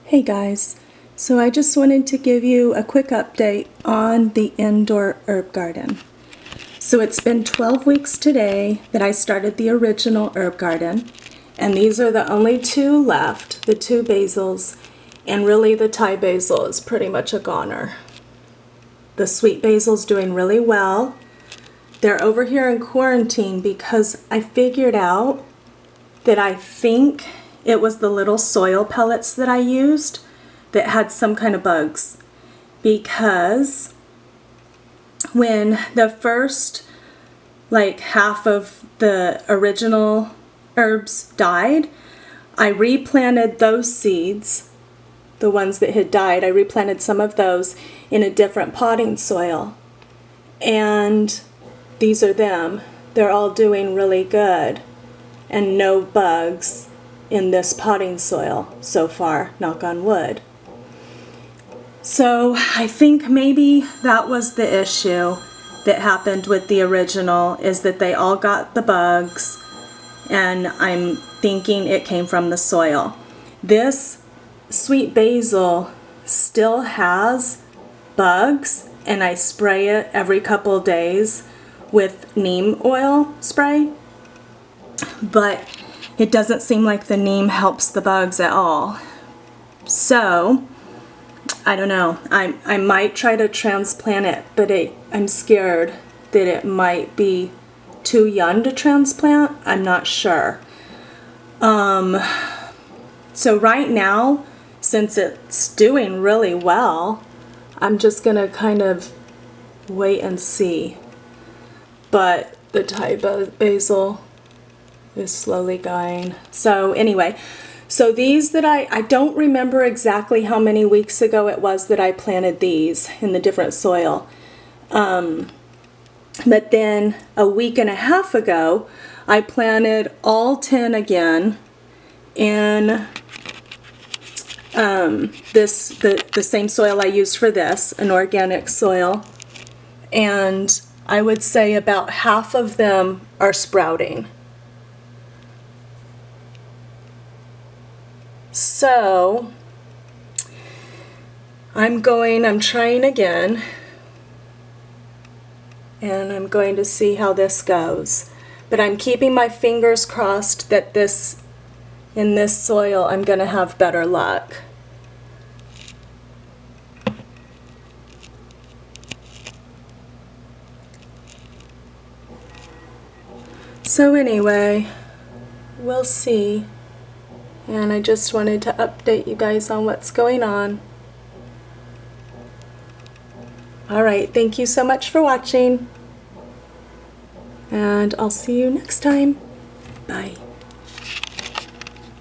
Hey guys, so I just wanted to give you a quick update on the indoor herb garden. So it's been 12 weeks today that I started the original herb garden, and these are the only two left, the two basils, and really the Thai basil is pretty much a goner. The sweet basil's doing really well. They're over here in quarantine because I figured out that I think it was the little soil pellets that I used that had some kind of bugs, because when the first half of the original herbs died, I replanted those seeds, the ones that had died, I replanted some of those in a different potting soil, and these are them. They're all doing really good and no bugs in this potting soil so far, knock on wood. So I think maybe that was the issue that happened with the original, is that they all got the bugs, and I'm thinking it came from the soil. This sweet basil still has bugs, and I spray it every couple of days with neem oil spray, but it doesn't seem like the neem helps the bugs at all. So I don't know, I might try to transplant it, but I'm scared that it might be too young to transplant. I'm not sure. So right now, since it's doing really well, I'm just gonna kind of wait and see. But the Thai basil is slowly dying. So anyway, so these that I don't remember exactly how many weeks ago it was that I planted these in the different soil. But then a week and a half ago, I planted all 10 again in the same soil I used for this, an organic soil. And I would say about half of them are sprouting. So I'm trying again, and I'm going to see how this goes. But I'm keeping my fingers crossed that in this soil I'm going to have better luck. So anyway, we'll see. And I just wanted to update you guys on what's going on. Alright, thank you so much for watching, and I'll see you next time. Bye.